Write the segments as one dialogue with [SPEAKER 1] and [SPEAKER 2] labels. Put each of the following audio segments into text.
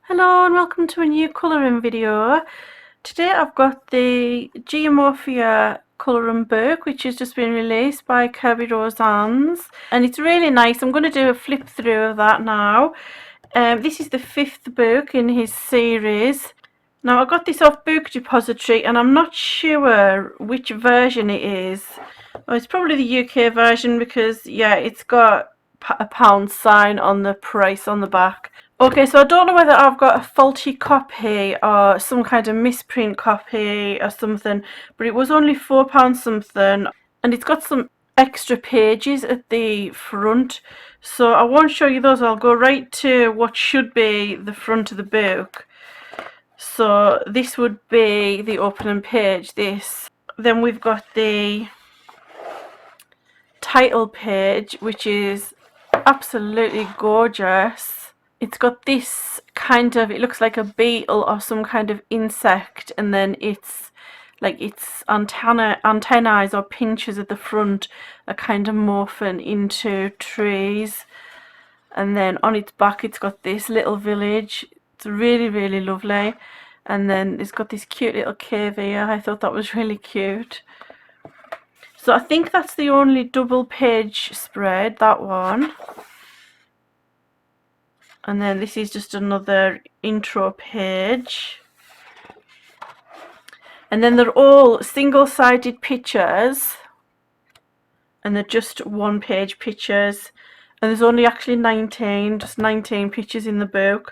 [SPEAKER 1] Hello and welcome to a new colouring video. Today I've got the Geomorphia Coloring Book, which has just been released by Kerby Rosanes, and it's really nice. I'm going to do a flip through of that now. This is the 5th book in his series. Now I got this off Book Depository and I'm not sure which version it is. Well, it's probably the UK version because yeah, it's got a pound sign on the price on the back. Okay, so I don't know whether I've got a faulty copy or some kind of misprint copy or something, but it was only £4 something, and it's got some extra pages at the front, so I won't show you those. I'll go right to what should be the front of the book. So this would be the opening page, this. Then we've got the title page, which is absolutely gorgeous. It's got this kind of, it looks like a beetle or some kind of insect, and then it's like its antennae or pinches at the front are kind of morphing into trees, and then on its back it's got this little village. It's really lovely, and then it's got this cute little cave here. I thought that was really cute. So I think that's the only double page spread, that one. And then this is just another intro page. And then they're all single-sided pictures. And they're just one-page pictures. And there's only actually 19, just 19 pictures in the book.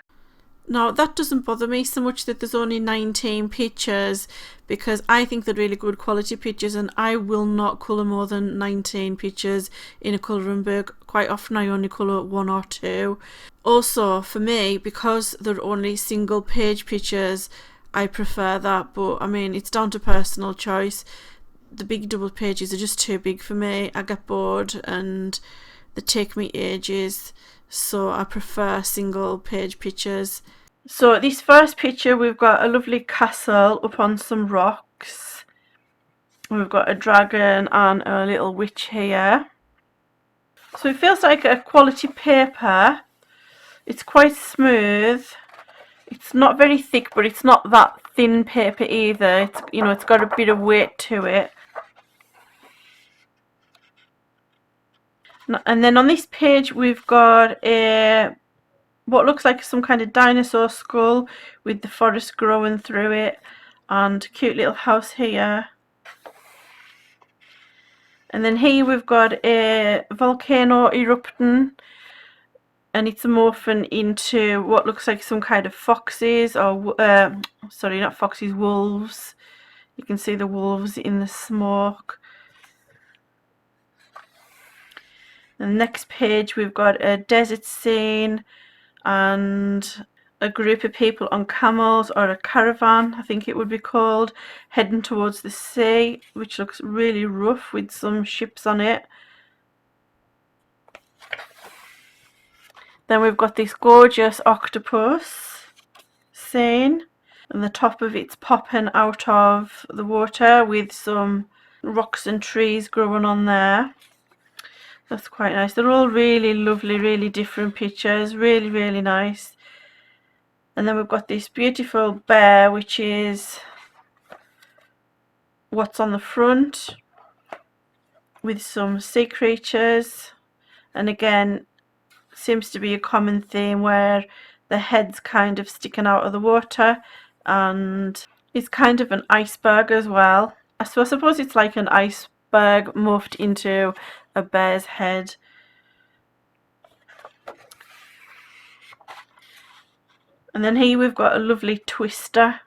[SPEAKER 1] Now that doesn't bother me so much that there's only 19 pictures, because I think they're really good quality pictures and I will not colour more than 19 pictures in a colouring book. Quite often I only colour 1 or 2. Also for me, because they're only single page pictures, I prefer that, but I mean it's down to personal choice. The big double pages are just too big for me. I get bored and they take me ages, so I prefer single page pictures. So this first picture, we've got a lovely castle up on some rocks. We've got a dragon and a little witch here. So it feels like a quality paper. It's quite smooth. It's not very thick, but it's not that thin paper either. It's, you know, it's got a bit of weight to it. And then on this page we've got a what looks like some kind of dinosaur skull with the forest growing through it, and a cute little house here. And then here we've got a volcano erupting, and it's morphing into what looks like some kind of foxes, or sorry, not foxes, wolves. You can see the wolves in the smoke. The next page we've got a desert scene and a group of people on camels, or a caravan I think it would be called, heading towards the sea, which looks really rough with some ships on it. Then we've got this gorgeous octopus scene, and the top of it's popping out of the water with some rocks and trees growing on there. That's quite nice. They're all really lovely, really different pictures, really nice. And then we've got this beautiful bear, which is what's on the front, with some sea creatures, and again seems to be a common theme where the head's kind of sticking out of the water, and it's kind of an iceberg as well. So I suppose it's like an iceberg morphed into a bear's head. And then here we've got a lovely twister,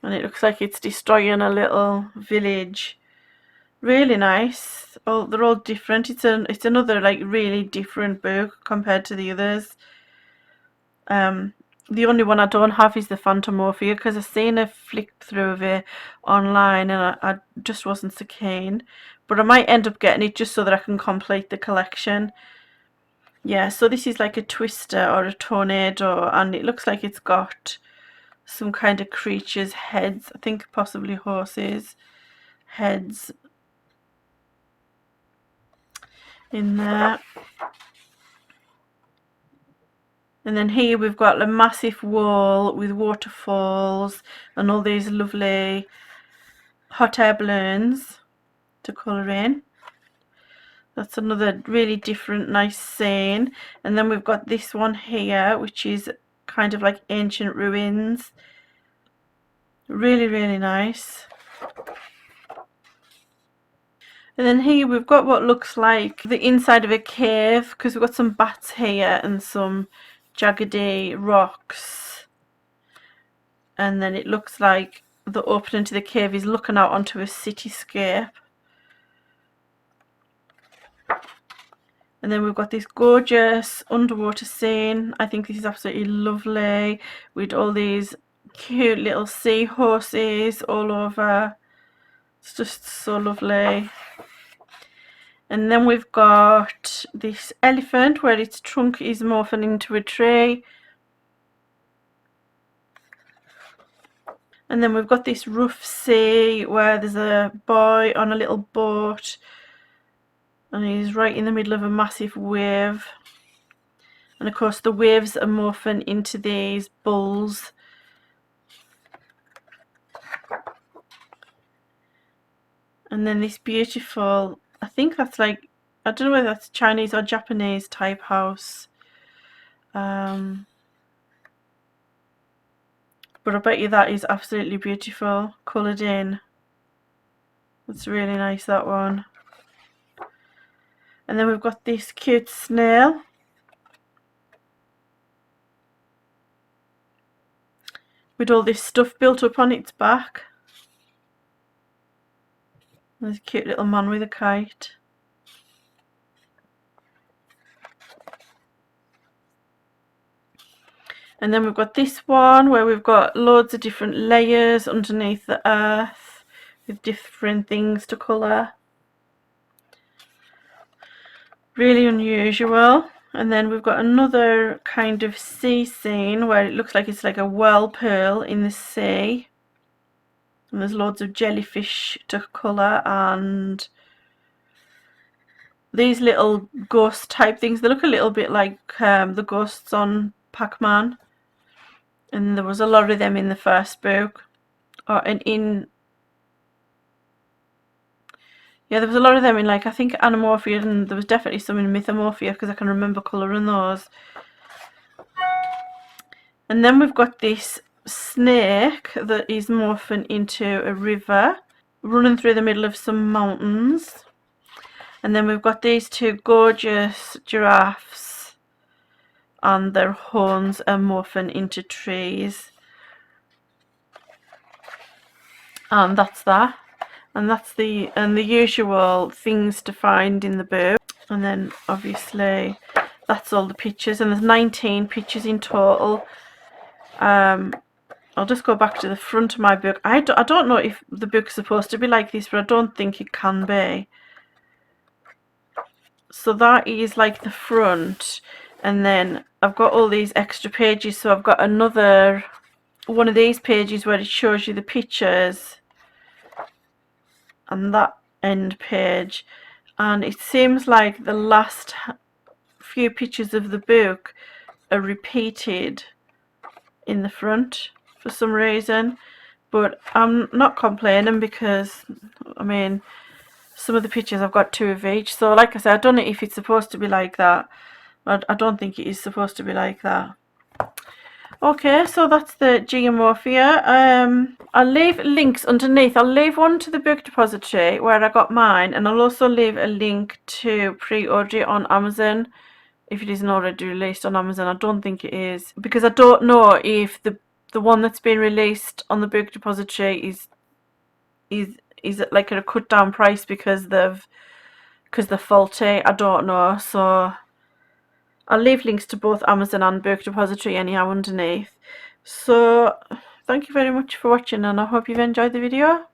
[SPEAKER 1] and it looks like it's destroying a little village. Really nice. Oh, they're all different. It's another like really different book compared to the others. The only one I don't have is the Phantomorphia, because I've seen a flick through of it online and I just wasn't so keen. But I might end up getting it just so that I can complete the collection. Yeah, so this is like a twister or a tornado, and it looks like it's got some kind of creature's heads. I think possibly horses' heads in there. And then here we've got a massive wall with waterfalls and all these lovely hot air balloons to colour in. That's another really different, nice scene. And then we've got this one here, which is kind of like ancient ruins. Really, really nice. And then here we've got what looks like the inside of a cave, because we've got some bats here and some jaggedy rocks. And then it looks like the opening to the cave is looking out onto a cityscape. And then we've got this gorgeous underwater scene. I think this is absolutely lovely, with all these cute little seahorses all over. It's just so lovely. And then we've got this elephant where its trunk is morphing into a tree. And then we've got this rough sea where there's a boy on a little boat and he's right in the middle of a massive wave. And of course the waves are morphing into these bulls. And then this beautiful, I think that's like, I don't know whether that's Chinese or Japanese type house. But I bet you that is absolutely beautiful, coloured in. It's really nice, that one. And then we've got this cute snail. With all this stuff built up on its back. There's a cute little man with a kite. And then we've got this one where we've got loads of different layers underneath the earth with different things to colour. Really unusual. And then we've got another kind of sea scene where it looks like it's like a whirlpool in the sea. And there's loads of jellyfish to colour and these little ghost type things. They look a little bit like the ghosts on Pac-Man. And there was a lot of them in the first book. Yeah, there was a lot of them in, like, I think Animorphia, and there was definitely some in Mythomorphia because I can remember colouring those. And then we've got this snake that is morphing into a river running through the middle of some mountains. And then we've got these two gorgeous giraffes and their horns are morphing into trees. And that's that. And that's the usual things to find in the book. And then obviously that's all the pictures, and there's 19 pictures in total. I'll just go back to the front of my book. I don't know if the book's supposed to be like this, but I don't think it can be. So that is like the front, and then I've got all these extra pages. So I've got another one of these pages where it shows you the pictures, and that end page, and it seems like the last few pictures of the book are repeated in the front for some reason, but I'm not complaining because I mean some of the pictures I've got 2 of each. So like I said, I don't know if it's supposed to be like that, but I don't think it is supposed to be like that. Okay, so that's the Geomorphia. I'll leave links underneath. I'll leave one to the Book Depository where I got mine, and I'll also leave a link to pre-order it on Amazon if it isn't already released on Amazon. I don't think it is, because I don't know if the one that's been released on the Book Depository is at like a cut down price because they're faulty. I don't know, so I'll leave links to both Amazon and Book Depository anyhow underneath. So thank you very much for watching, and I hope you've enjoyed the video.